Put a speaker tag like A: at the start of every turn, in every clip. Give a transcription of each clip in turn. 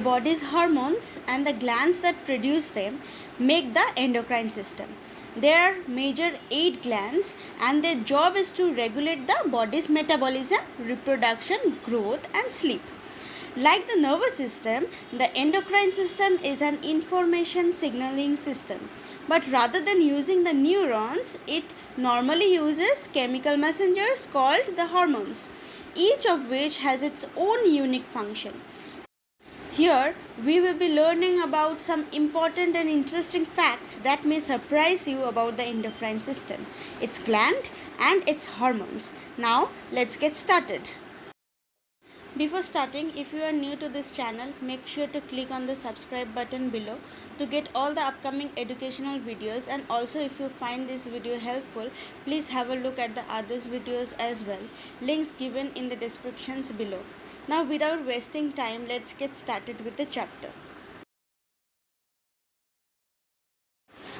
A: body's hormones and the glands that produce them make the endocrine system. There are major 8 glands and their job is to regulate the body's metabolism, reproduction, growth and sleep. Like the nervous system, the endocrine system is an information signaling system. But rather than using the neurons, it normally uses chemical messengers called the hormones, each of which has its own unique function. Here, we will be learning about some important and interesting facts that may surprise you about the endocrine system, its gland, and its hormones. Now, let's get started. Before starting, if you are new to this channel, make sure to click on the subscribe button below to get all the upcoming educational videos, and also if you find this video helpful, please have a look at the others videos as well. Links given in the descriptions below. Now without wasting time, let's get started with the chapter.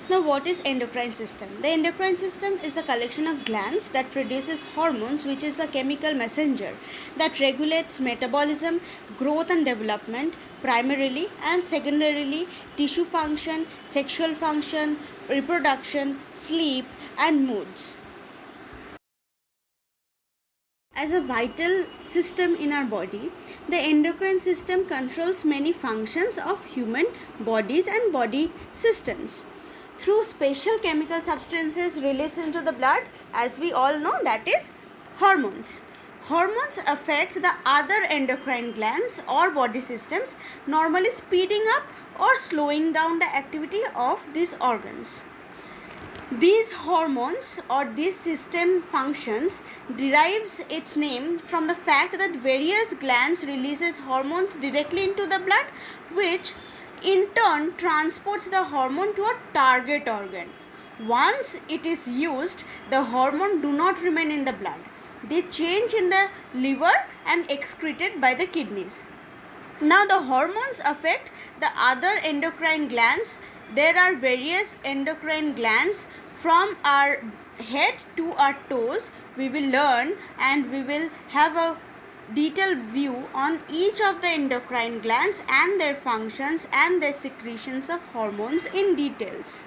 A: Now, what is endocrine system? The endocrine system is the collection of glands that produces hormones, which is a chemical messenger that regulates metabolism, growth and development, primarily, and secondarily tissue function, sexual function, reproduction, sleep and moods. As a vital system in our body, the endocrine system controls many functions of human bodies and body systems through special chemical substances released into the blood, as we all know, that is hormones. Hormones affect the other endocrine glands or body systems, normally speeding up or slowing down the activity of these organs. These hormones or this system functions derives its name from the fact that various glands releases hormones directly into the blood, which in turn transports the hormone to a target organ. Once it is used, the hormone do not remain in the blood. They change in the liver and excreted by the kidneys. Now the hormones affect the other endocrine glands. There are various endocrine glands from our head to our toes. We will learn and we will have a detailed view on each of the endocrine glands and their functions and their secretions of hormones in details.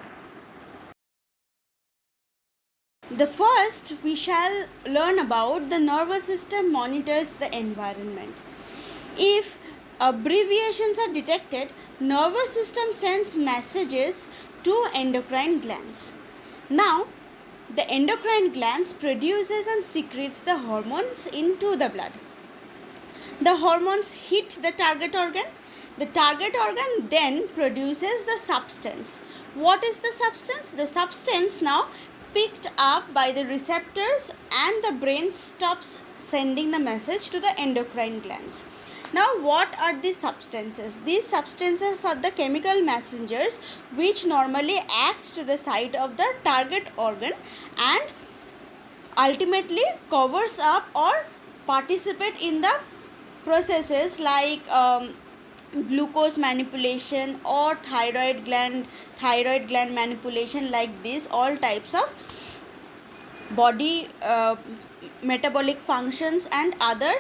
A: The first, we shall learn about the nervous system monitors the environment. If abbreviations are detected, nervous system sends messages to endocrine glands. Now, the endocrine glands produces and secretes the hormones into the blood. The hormones hit the target organ. The target organ then produces the substance. What is the substance? The substance now picked up by the receptors and the brain stops sending the message to the endocrine glands. Now, what are these substances? These substances are the chemical messengers which normally acts to the side of the target organ and ultimately covers up or participate in the processes like glucose manipulation or thyroid gland manipulation, like this, all types of body metabolic functions and other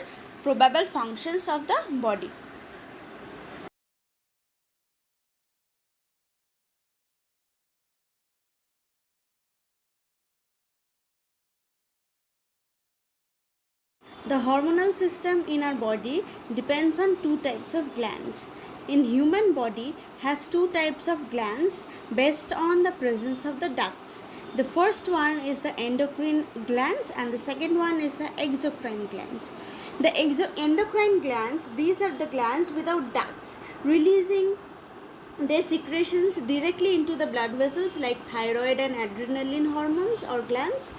A: probable functions of the body. The hormonal system in our body depends on two types of glands. In human body has two types of glands based on the presence of the ducts. The first one is the endocrine glands and the second one is the exocrine glands. The endocrine glands, these are the glands without ducts, releasing their secretions directly into the blood vessels like thyroid and adrenaline hormones or glands.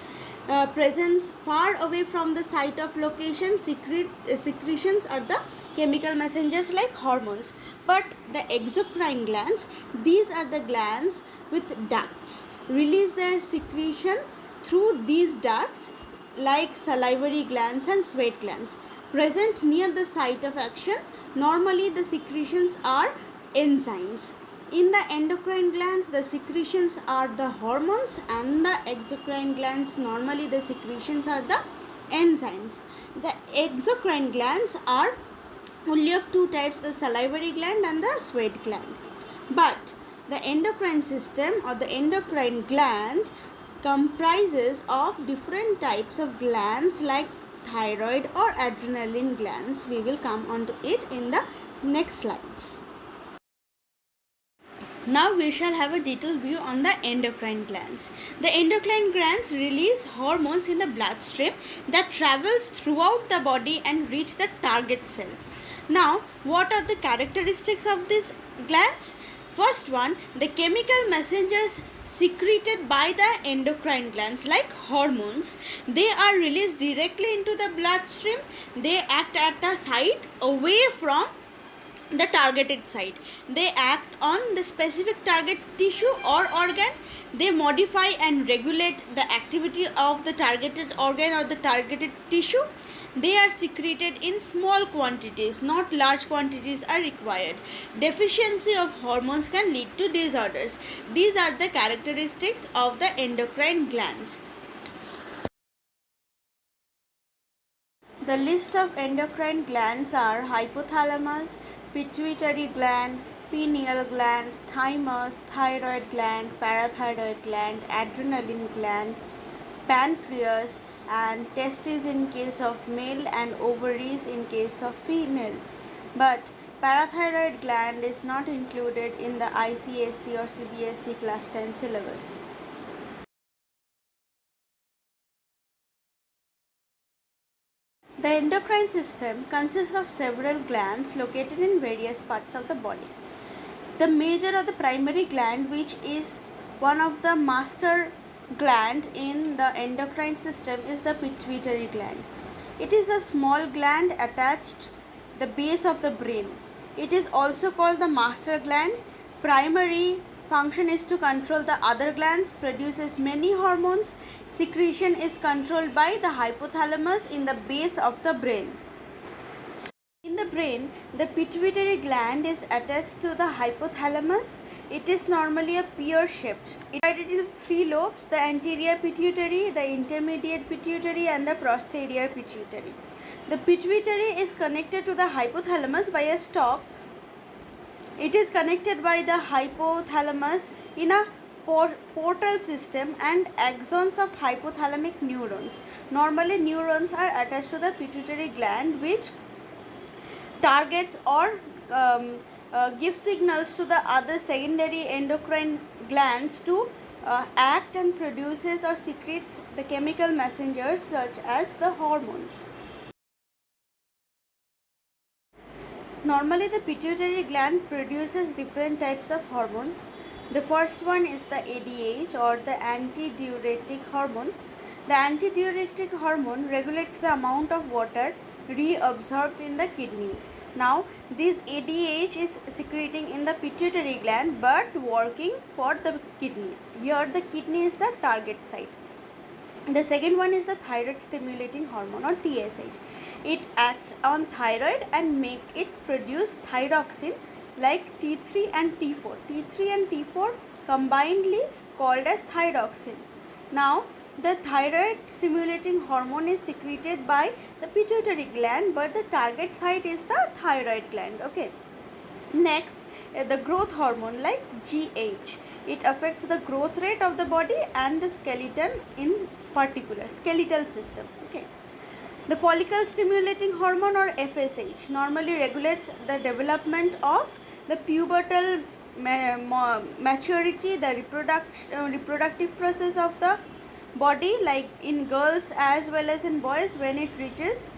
A: Presence far away from the site of location, secretions are the chemical messengers like hormones. But the exocrine glands, these are the glands with ducts, release their secretion through these ducts like salivary glands and sweat glands. Present near the site of action, normally the secretions are enzymes. In the endocrine glands, the secretions are the hormones, and the exocrine glands, normally the secretions are the enzymes. The exocrine glands are only of two types, the salivary gland and the sweat gland. But the endocrine system or the endocrine gland comprises of different types of glands like thyroid or adrenaline glands. We will come on to it in the next slides. Now we shall have a detailed view on the endocrine glands. The endocrine glands release hormones in the bloodstream that travels throughout the body and reach the target cell. Now, what are the characteristics of these glands? First one, the chemical messengers secreted by the endocrine glands like hormones, they are released directly into the bloodstream. They act at a site away from the targeted site. They act on the specific target tissue or organ. They modify and regulate the activity of the targeted organ or the targeted tissue. They are secreted in small quantities, not large quantities are required. Deficiency of hormones can lead to disorders. These are the characteristics of the endocrine glands. The list of endocrine glands are hypothalamus, pituitary gland, pineal gland, thymus, thyroid gland, parathyroid gland, adrenaline gland, pancreas, and testes in case of male and ovaries in case of female. But parathyroid gland is not included in the ICSE or CBSE class 10 syllabus. The endocrine system consists of several glands located in various parts of the body. The major or the primary gland, which is one of the master gland in the endocrine system, is the pituitary gland. It is a small gland attached the base of the brain. It is also called the master gland. Primary function is to control the other glands, produces many hormones. Secretion is controlled by the hypothalamus in the base of the brain. In the brain, the pituitary gland is attached to the hypothalamus. It is normally a pear-shaped. It is divided into three lobes: the anterior pituitary, the intermediate pituitary, and the posterior pituitary. The pituitary is connected to the hypothalamus by a stalk. It is connected by the hypothalamus in a portal system and axons of hypothalamic neurons. Normally, neurons are attached to the pituitary gland, which targets or give signals to the other secondary endocrine glands to act and produces or secretes the chemical messengers such as the hormones. Normally, the pituitary gland produces different types of hormones. The first one is the ADH or the antidiuretic hormone. The antidiuretic hormone regulates the amount of water reabsorbed in the kidneys. Now, this ADH is secreting in the pituitary gland but working for the kidney. Here, the kidney is the target site. The second one is the thyroid stimulating hormone or TSH. It acts on thyroid and make it produce thyroxine like T3 and T4. T3 and T4 combinedly called as thyroxine. Now, the thyroid stimulating hormone is secreted by the pituitary gland, but the target site is the thyroid gland. Okay. Next, the growth hormone like GH. It affects the growth rate of the body and the skeleton in particular, skeletal system. Okay. The follicle stimulating hormone or FSH normally regulates the development of the pubertal maturity, the reproductive process of the body, like in girls as well as in boys when it reaches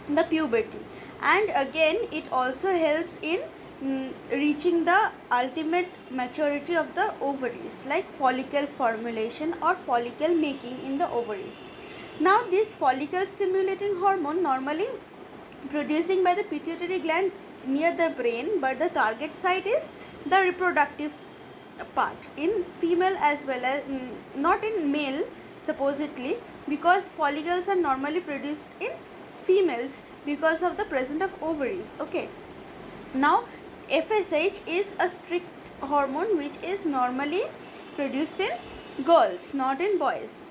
A: the puberty. And again, it also helps in reaching the ultimate maturity of the ovaries, like follicle formulation or follicle making in the ovaries. Now, this follicle stimulating hormone normally producing by the pituitary gland near the brain, but the target site is the reproductive part in female as well as not in male supposedly, because follicles are normally produced in females because of the presence of ovaries. Okay. Now, FSH is a strict hormone which is normally produced in girls, not in boys.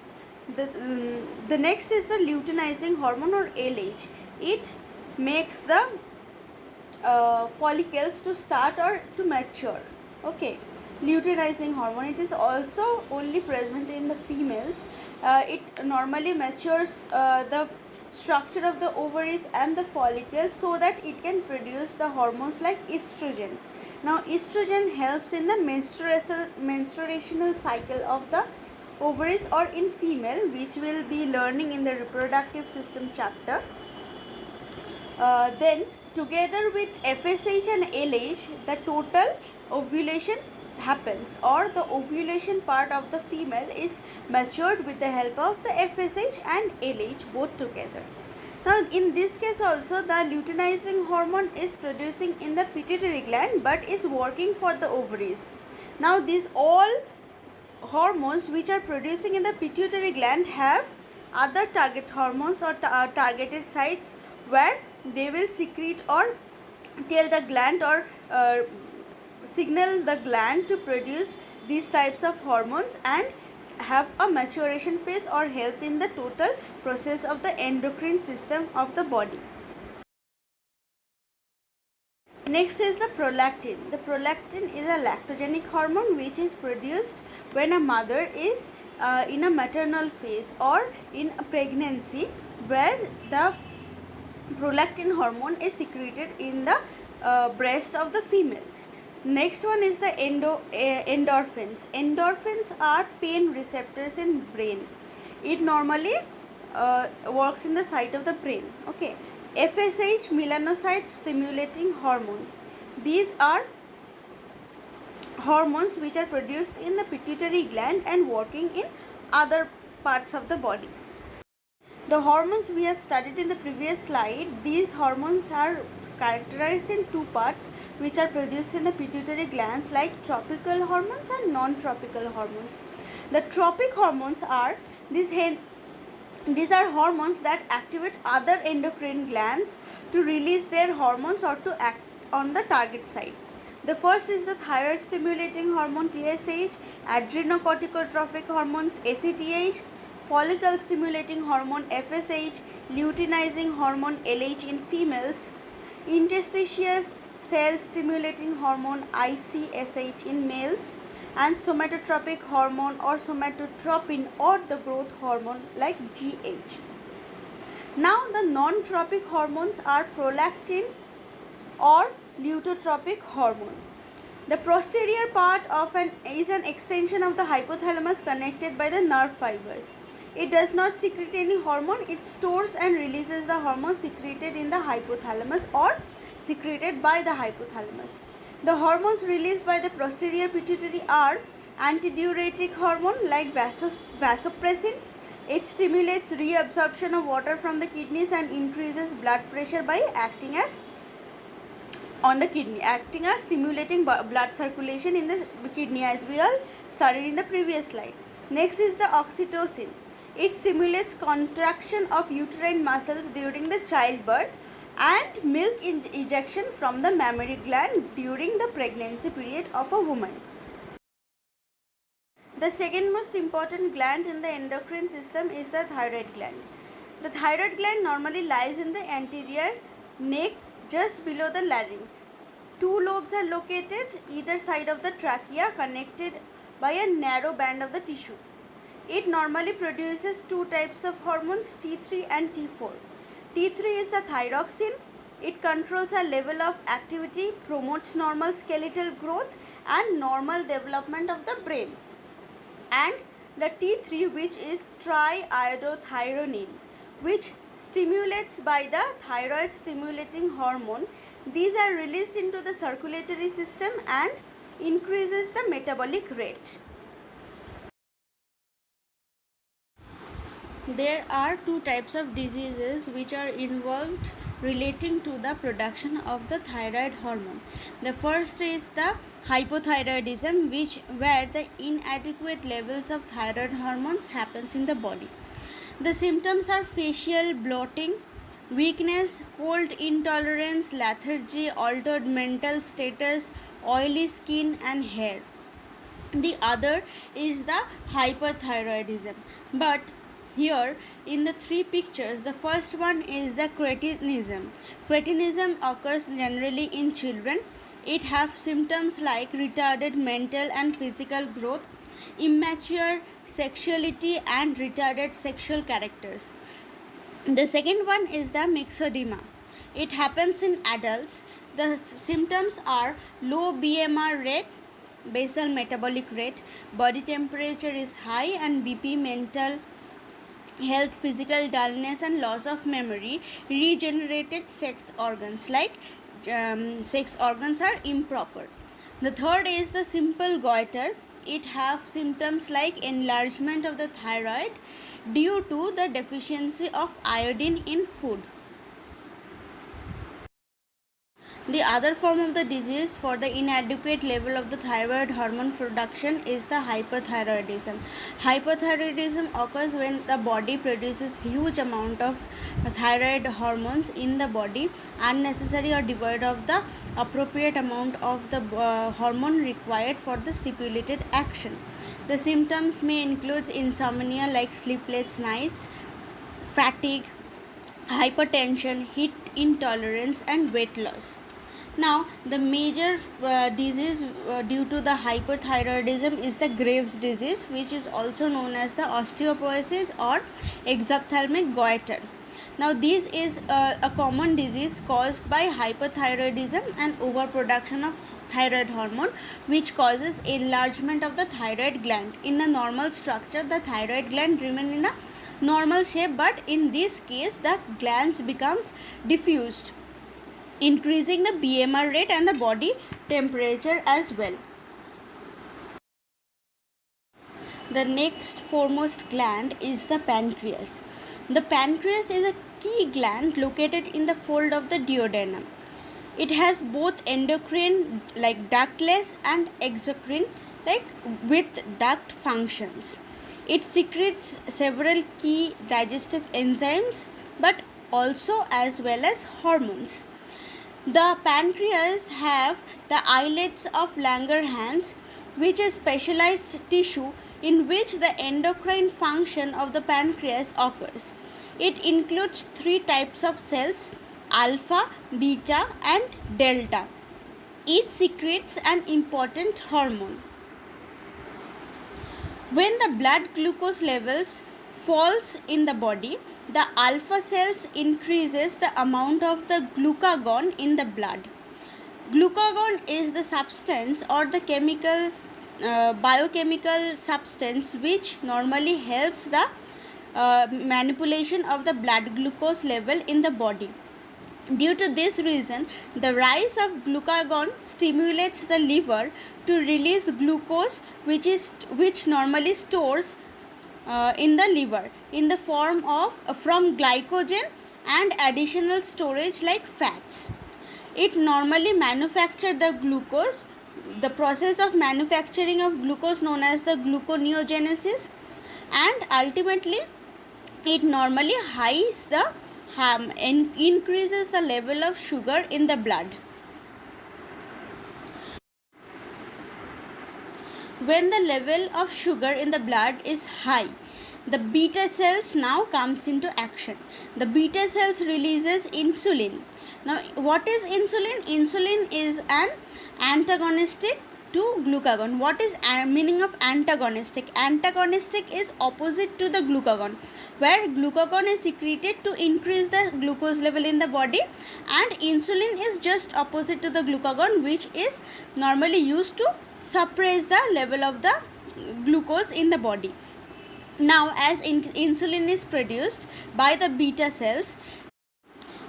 A: The next is the luteinizing hormone or LH. It makes the follicles to start or to mature. Okay. Luteinizing hormone, it is also only present in the females. It normally matures the structure of the ovaries and the follicles so that it can produce the hormones like estrogen. Now estrogen helps in the menstruational cycle of the ovaries or in female, which we'll be learning in the reproductive system chapter. Then together with FSH and LH, the total ovulation happens, or the ovulation part of the female is matured with the help of the FSH and LH both together. Now in this case also, the luteinizing hormone is producing in the pituitary gland but is working for the ovaries. Now these all hormones which are producing in the pituitary gland have other target hormones or targeted sites where they will secrete or tell the gland or signal the gland to produce these types of hormones and have a maturation phase or help in the total process of the endocrine system of the body. Next is the prolactin. The prolactin is a lactogenic hormone which is produced when a mother is in a maternal phase or in a pregnancy, where the prolactin hormone is secreted in the breast of the females. Next one is the endorphins. Endorphins are pain receptors in brain. It normally works in the site of the brain. Okay. FSH, melanocyte stimulating hormone. These are hormones which are produced in the pituitary gland and working in other parts of the body. The hormones we have studied in the previous slide, these hormones are characterized in two parts which are produced in the pituitary glands, like tropical hormones and non-tropical hormones. The tropic hormones are these are hormones that activate other endocrine glands to release their hormones or to act on the target site. The first is the thyroid stimulating hormone TSH, adrenocorticotropic hormones ACTH, follicle stimulating hormone FSH, luteinizing hormone LH in females, interstitious cell stimulating hormone ICSH in males, and somatotropic hormone or somatotropin or the growth hormone like GH. Now the non-tropic hormones are prolactin or luteotropic hormone. The posterior part of is an extension of the hypothalamus connected by the nerve fibers. It does not secrete any hormone. It stores and releases the hormone secreted in the hypothalamus or secreted by the hypothalamus. The hormones released by the posterior pituitary are antidiuretic hormone like vasopressin. It stimulates reabsorption of water from the kidneys and increases blood pressure by acting as stimulating blood circulation in the kidney, as we all studied in the previous slide. Next is the oxytocin. It stimulates contraction of uterine muscles during the childbirth and milk ejection from the mammary gland during the pregnancy period of a woman. The second most important gland in the endocrine system is the thyroid gland. The thyroid gland normally lies in the anterior neck just below the larynx. Two lobes are located either side of the trachea, connected by a narrow band of the tissue. It normally produces two types of hormones, T3 and T4. T3 is the thyroxine. It controls a level of activity, promotes normal skeletal growth and normal development of the brain. And the T3, which is triiodothyronine, which stimulates by the thyroid stimulating hormone. These are released into the circulatory system and increases the metabolic rate. There are two types of diseases which are involved relating to the production of the thyroid hormone. The first is the hypothyroidism, where the inadequate levels of thyroid hormones happens in the body. The symptoms are facial bloating, weakness, cold intolerance, lethargy, altered mental status, oily skin and hair. The other is the hyperthyroidism, but Here in the three pictures, the first one is the cretinism. Cretinism occurs generally in children. It has symptoms like retarded mental and physical growth, immature sexuality, and retarded sexual characters. The second one is the myxedema. It happens in adults. The symptoms are low BMR rate, basal metabolic rate, body temperature is high, and BP, mental health, physical dullness, and loss of memory. Regenerated sex organs like sex organs are improper. The third is the simple goiter. It have symptoms like enlargement of the thyroid due to the deficiency of iodine in food. The other form of the disease for the inadequate level of the thyroid hormone production is the hyperthyroidism. Hyperthyroidism occurs when the body produces huge amount of thyroid hormones in the body, unnecessary or devoid of the appropriate amount of the hormone required for the stipulated action. The symptoms may include insomnia like sleepless nights, fatigue, hypertension, heat intolerance, and weight loss. Now, the major disease due to the hyperthyroidism is the Graves' disease, which is also known as the osteoporosis or exophthalmic goiter. Now, this is a common disease caused by hyperthyroidism and overproduction of thyroid hormone, which causes enlargement of the thyroid gland. In the normal structure, the thyroid gland remains in a normal shape, but in this case the glands becomes diffused, increasing the BMR rate and the body temperature as well. The next foremost gland is the pancreas. The pancreas is a key gland located in the fold of the duodenum. It has both endocrine like ductless and exocrine like with duct functions. It secretes several key digestive enzymes but also as well as hormones. The pancreas have the islets of Langerhans, which is specialized tissue in which the endocrine function of the pancreas occurs. It includes three types of cells: alpha, beta, and delta. Each secretes an important hormone. When the blood glucose levels falls in the body, the alpha cells increases the amount of the glucagon in the blood. Glucagon is the substance or the biochemical substance which normally helps the manipulation of the blood glucose level in the body. Due to this reason, the rise of glucagon stimulates the liver to release glucose, which normally stores in the liver in the form of from glycogen and additional storage like fats. It normally manufactures the glucose. The process of manufacturing of glucose known as the gluconeogenesis, and ultimately it normally highs the and increases the level of sugar in the blood. When the level of sugar in the blood is high, the beta cells now comes into action. The beta cells releases insulin. Now, what is insulin? Insulin is an antagonistic to glucagon. What is meaning of antagonistic? Antagonistic is opposite to the glucagon, where glucagon is secreted to increase the glucose level in the body, and insulin is just opposite to the glucagon, which is normally used to suppress the level of the glucose in the body. Now, as insulin is produced by the beta cells,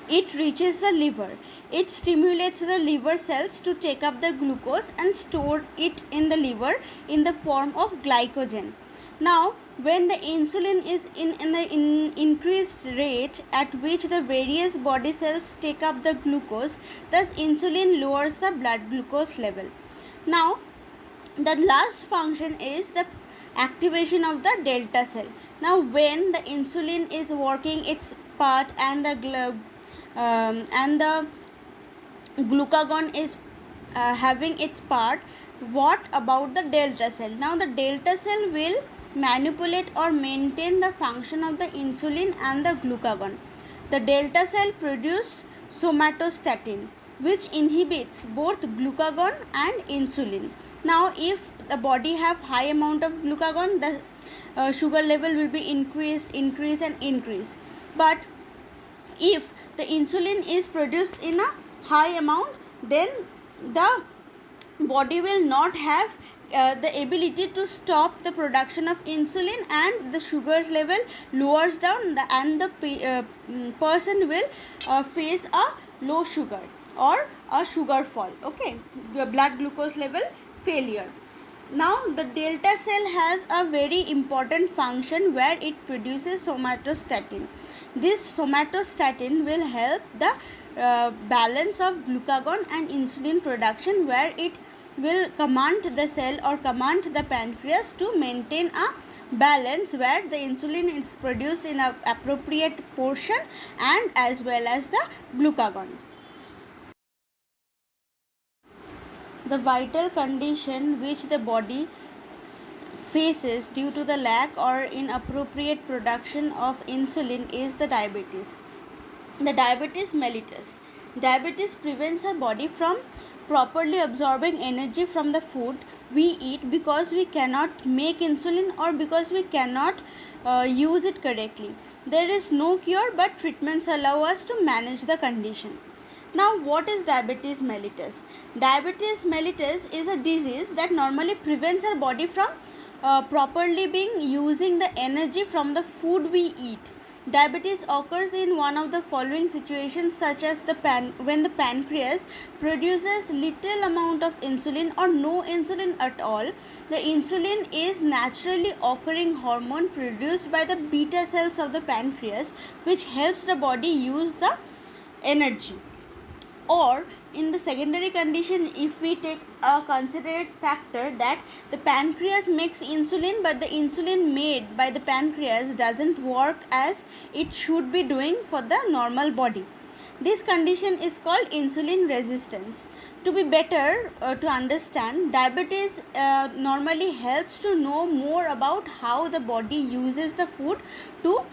A: it reaches the liver. It stimulates the liver cells to take up the glucose and store it in the liver in the form of glycogen. Now, when the insulin is in the increased rate at which the various body cells take up the glucose, thus insulin lowers the blood glucose level. Now, the last function is the activation of the delta cell. Now, when the insulin is working its part and the glucagon is having its part, what about the delta cell? Now, the delta cell will manipulate or maintain the function of the insulin and the glucagon. The delta cell produce somatostatin, which inhibits both glucagon and insulin. Now, if the body have high amount of glucagon, the sugar level will be increase and increase. But if the insulin is produced in a high amount, then the body will not have the ability to stop the production of insulin, and the sugars level lowers down, and the person will face a low sugar or a sugar fall. Okay, the blood glucose level failure. Now, the delta cell has a very important function where it produces somatostatin. This somatostatin will help the balance of glucagon and insulin production, where it will command the cell or command the pancreas to maintain a balance where the insulin is produced in an appropriate portion, and as well as the glucagon. The vital condition which the body faces due to the lack or inappropriate production of insulin is the diabetes. The diabetes mellitus. Diabetes prevents our body from properly absorbing energy from the food we eat, because we cannot make insulin or because we cannot use it correctly. There is no cure, but treatments allow us to manage the condition. Now, what is diabetes mellitus? Diabetes mellitus is a disease that normally prevents our body from properly using the energy from the food we eat. Diabetes occurs in one of the following situations, such as when the pancreas produces little amount of insulin or no insulin at all. The insulin is naturally occurring hormone produced by the beta cells of the pancreas, which helps the body use the energy. Or in the secondary condition, if we take a considerate factor that the pancreas makes insulin, but the insulin made by the pancreas doesn't work as it should be doing for the normal body. This condition is called insulin resistance. To be better to understand, diabetes normally helps to know more about how the body uses the food to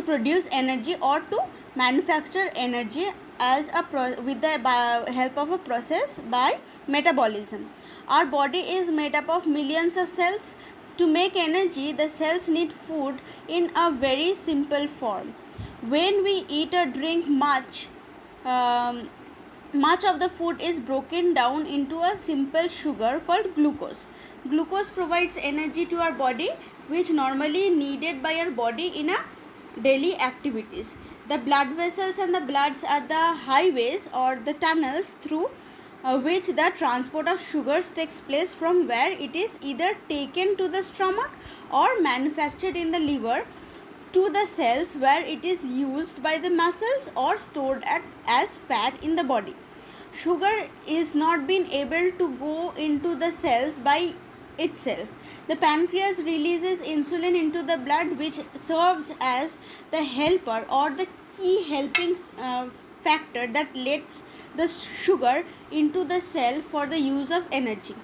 A: produce energy or to manufacture energy with the help of a process by metabolism. Our body is made up of millions of cells. To make energy, the cells need food in a very simple form. When we eat or drink much of the food is broken down into a simple sugar called glucose. Glucose provides energy to our body, which normally needed by our body in a daily activities. The blood vessels and the bloods are the highways or the tunnels through which the transport of sugars takes place, from where it is either taken to the stomach or manufactured in the liver to the cells, where it is used by the muscles or stored as fat in the body. Sugar is not being able to go into the cells by itself. The pancreas releases insulin into the blood, which serves as the helper or the key helping factor that lets the sugar into the cell for the use of energy.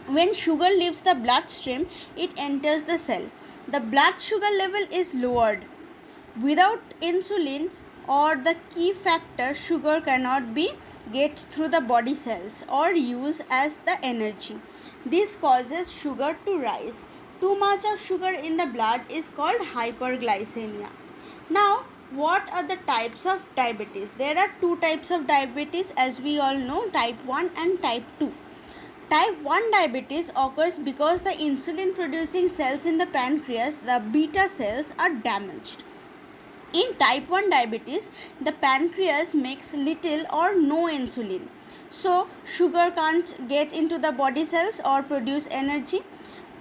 A: When sugar leaves the bloodstream, it enters the cell. The blood sugar level is lowered. Without insulin or the key factor, sugar cannot be get through the body cells or used as the energy. This causes sugar to rise. Too much of sugar in the blood is called hyperglycemia. Now, what are the types of diabetes? There are two types of diabetes, as we all know, type 1 and type 2. Type 1 diabetes occurs because the insulin producing cells in the pancreas, the beta cells, are damaged. In type 1 diabetes, the pancreas makes little or no insulin. So, sugar can't get into the body cells or produce energy.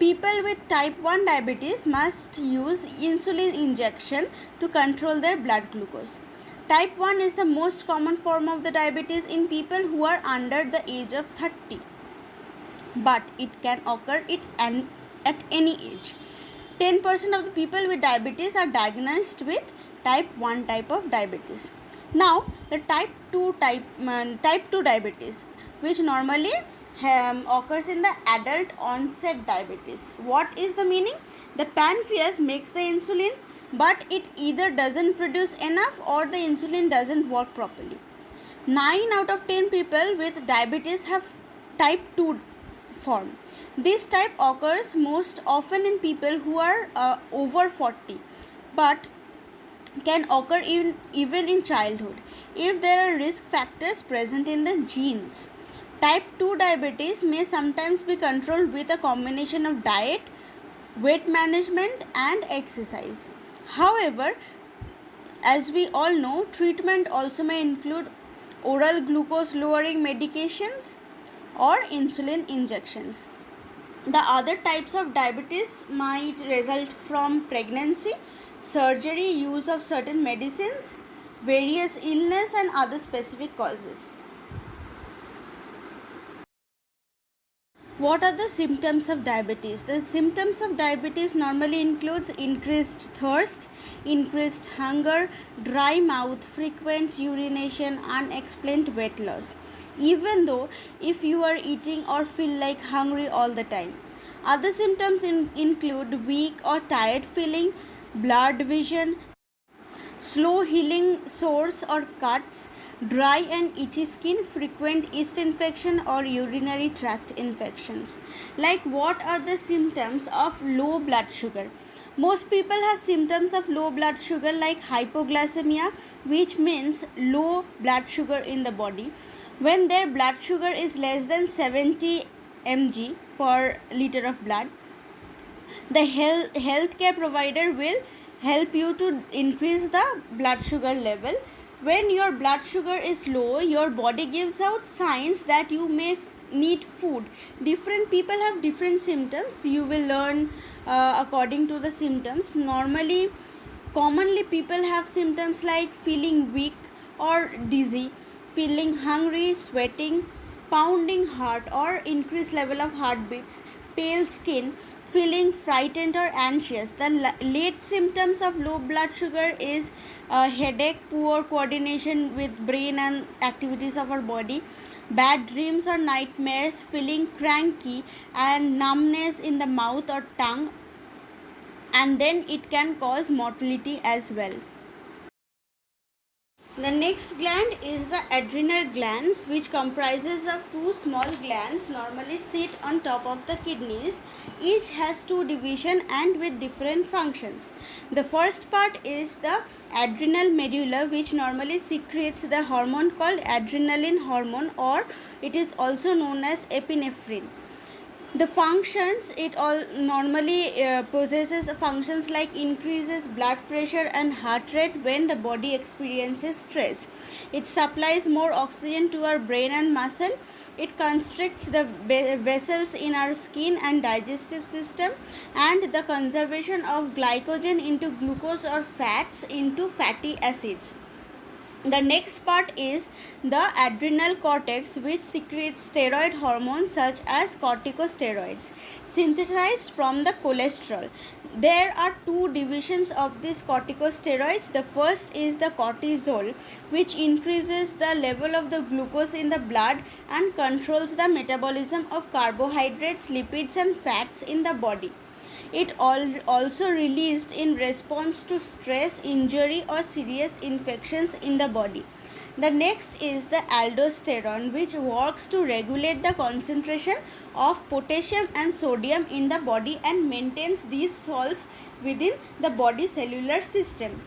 A: People with type 1 diabetes must use insulin injection to control their blood glucose. Type 1 is the most common form of the diabetes in people who are under the age of 30. But it can occur at any age. 10% of the people with diabetes are diagnosed with type 1 type of diabetes. Now, the type 2 diabetes, which normally occurs in the adult onset diabetes. What is the meaning? The pancreas makes the insulin, but it either doesn't produce enough or the insulin doesn't work properly. 9 out of 10 people with diabetes have type 2 form. This type occurs most often in people who are over 40, but can occur even in childhood if there are risk factors present in the genes. Type 2 diabetes may sometimes be controlled with a combination of diet, weight management, and exercise. However, as we all know, treatment also may include oral glucose lowering medications or insulin injections. The other types of diabetes might result from pregnancy, surgery, use of certain medicines, various illness, and other specific causes. What are the symptoms of diabetes? The symptoms of diabetes normally includes increased thirst, increased hunger, dry mouth, frequent urination, unexplained weight loss, even though if you are eating or feel like hungry all the time. Other symptoms include weak or tired feeling, blurred vision, slow healing sores or cuts, dry and itchy skin, frequent yeast infection or urinary tract infections. Like, what are the symptoms of low blood sugar? Most people have symptoms of low blood sugar like hypoglycemia, which means low blood sugar in the body. When their blood sugar is less than 70 mg per liter of blood, the healthcare provider will help you to increase the blood sugar level. When your blood sugar is low, your body gives out signs that you may need food. Different people have different symptoms. You will learn according to the symptoms. Commonly people have symptoms like feeling weak or dizzy, feeling hungry, sweating, pounding heart or increased level of heartbeats, pale skin, feeling frightened or anxious. The late symptoms of low blood sugar is headache, poor coordination with brain and activities of our body, bad dreams or nightmares, feeling cranky, and numbness in the mouth or tongue, and then it can cause mortality as well. The next gland is the adrenal glands, which comprises of two small glands normally sit on top of the kidneys. Each has two divisions and with different functions. The first part is the adrenal medulla, which normally secretes the hormone called adrenaline hormone, or it is also known as epinephrine. The functions, it all normally possesses functions like increases blood pressure and heart rate when the body experiences stress. It supplies more oxygen to our brain and muscle. It constricts the vessels in our skin and digestive system, and the conservation of glycogen into glucose or fats into fatty acids. The next part is the adrenal cortex, which secretes steroid hormones such as corticosteroids synthesized from the cholesterol. There are two divisions of these corticosteroids. The first is the cortisol, which increases the level of the glucose in the blood and controls the metabolism of carbohydrates, lipids, and fats in the body. It also released in response to stress, injury, or serious infections in the body. The next is the aldosterone, which works to regulate the concentration of potassium and sodium in the body and maintains these salts within the body cellular system.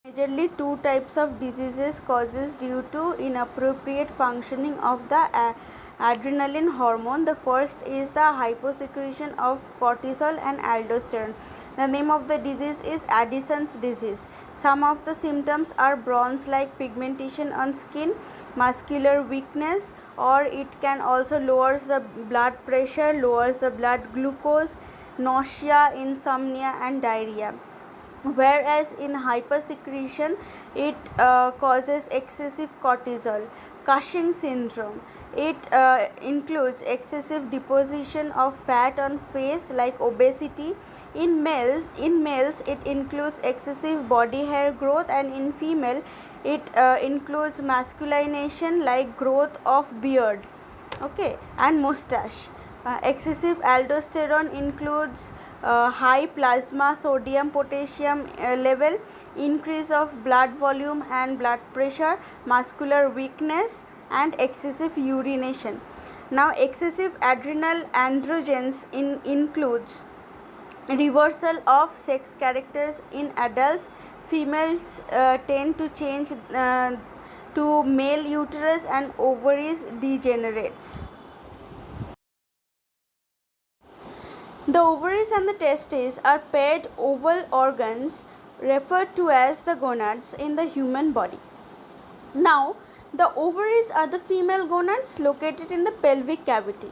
A: Majorly two types of diseases causes due to inappropriate functioning of the adrenaline hormone. The first is the hyposecretion of cortisol and aldosterone. The name of the disease is Addison's disease. Some of the symptoms are bronze-like pigmentation on skin, muscular weakness, or it can also lowers the blood pressure, lowers the blood glucose, nausea, insomnia, and diarrhea. Whereas in hypersecretion, it causes excessive cortisol. Cushing syndrome, it includes excessive deposition of fat on face like obesity. In males it includes excessive body hair growth, and in female It includes masculinization like growth of beard, okay, and mustache. Excessive aldosterone includes high plasma sodium potassium level, increase of blood volume and blood pressure, muscular weakness, and excessive urination. Now excessive adrenal androgens includes reversal of sex characters in adults. Females tend to change to male uterus and ovaries degenerates. The ovaries and the testes are paired oval organs referred to as the gonads in the human body. Now, the ovaries are the female gonads located in the pelvic cavity.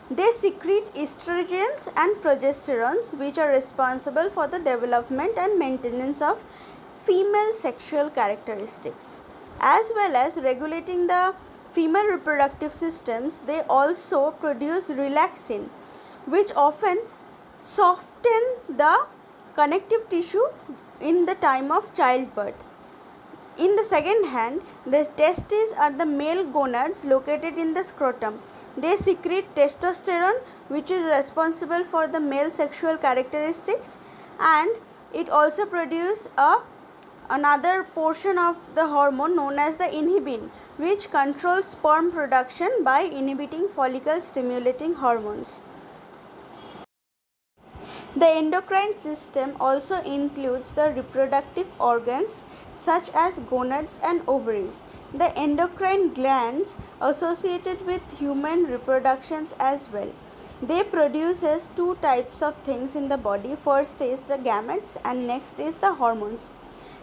A: They secrete estrogens and progesterones, which are responsible for the development and maintenance of female sexual characteristics. As well as regulating the female reproductive systems, they also produce relaxin, which often soften the connective tissue in the time of childbirth. In the second hand, the testes are the male gonads located in the scrotum. They secrete testosterone, which is responsible for the male sexual characteristics, and it also produces another portion of the hormone known as the inhibin, which controls sperm production by inhibiting follicle stimulating hormones. The endocrine system also includes the reproductive organs such as gonads and ovaries. The endocrine glands associated with human reproductions as well. They produces two types of things in the body. First is the gametes and next is the hormones.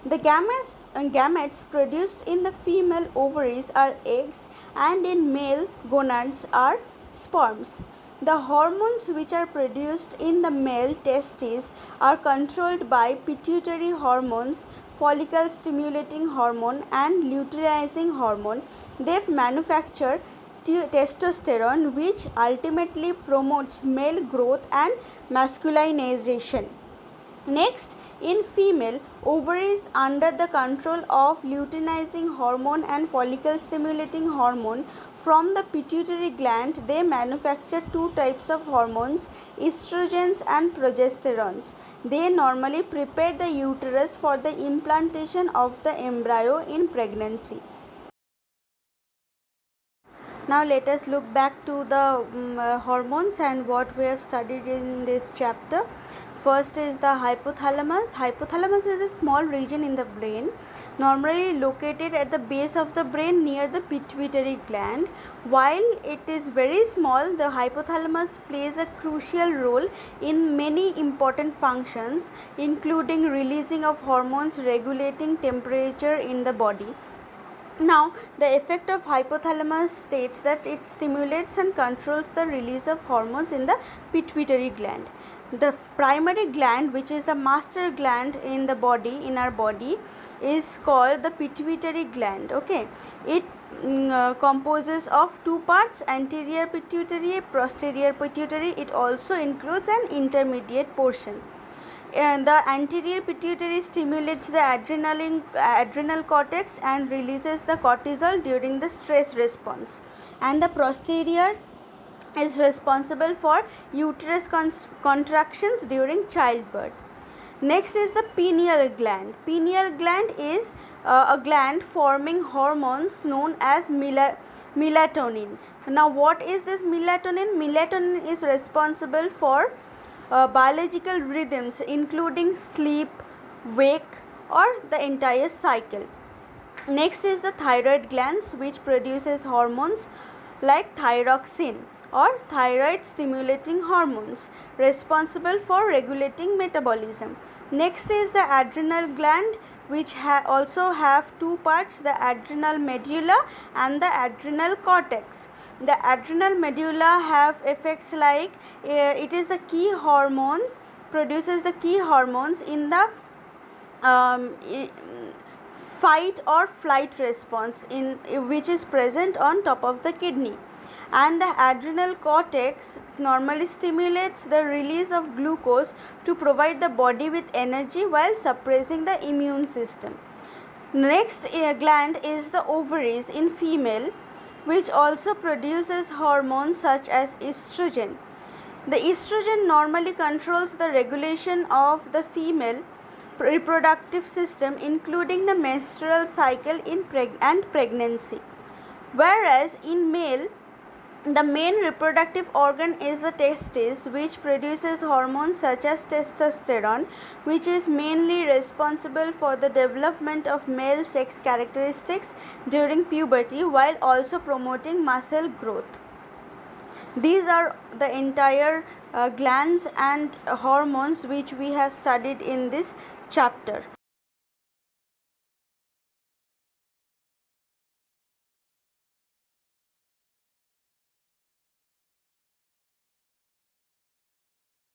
A: The gametes produced in the female ovaries are eggs and in male gonads are sperms. The hormones which are produced in the male testes are controlled by pituitary hormones, follicle stimulating hormone and luteinizing hormone. They manufacture testosterone, which ultimately promotes male growth and masculinization. Next, in female, ovaries under the control of luteinizing hormone and follicle stimulating hormone from the pituitary gland, they manufacture two types of hormones, estrogens and progesterones. They normally prepare the uterus for the implantation of the embryo in pregnancy. Now let us look back to the hormones and what we have studied in this chapter. First is the hypothalamus. Hypothalamus is a small region in the brain, normally located at the base of the brain near the pituitary gland. While it is very small, the hypothalamus plays a crucial role in many important functions, including releasing of hormones, regulating temperature in the body. Now, the effect of hypothalamus states that it stimulates and controls the release of hormones in the pituitary gland. The primary gland, which is the master gland in the body, in our body, is called the pituitary gland. Okay, it composes of two parts, anterior pituitary, posterior pituitary. It also includes an intermediate portion. The anterior pituitary stimulates the adrenal cortex and releases the cortisol during the stress response, and the posterior is responsible for uterus contractions during childbirth. Next is the pineal gland. Pineal gland is a gland forming hormones known as melatonin. Now, what is this melatonin? Melatonin is responsible for biological rhythms including sleep, wake, or the entire cycle. Next is the thyroid glands, which produces hormones like thyroxine or thyroid stimulating hormones, responsible for regulating metabolism. Next is the adrenal gland, which also have two parts, the adrenal medulla and the adrenal cortex. The adrenal medulla have effects like it is the key hormone, produces the key hormones in the fight or flight response, which is present on top of the kidney. And the adrenal cortex normally stimulates the release of glucose to provide the body with energy while suppressing the immune system. Next gland is the ovaries in female, which also produces hormones such as estrogen. The estrogen normally controls the regulation of the female reproductive system, including the menstrual cycle and pregnancy. Whereas in male, the main reproductive organ is the testis, which produces hormones such as testosterone, which is mainly responsible for the development of male sex characteristics during puberty while also promoting muscle growth. These are the entire glands and hormones which we have studied in this chapter.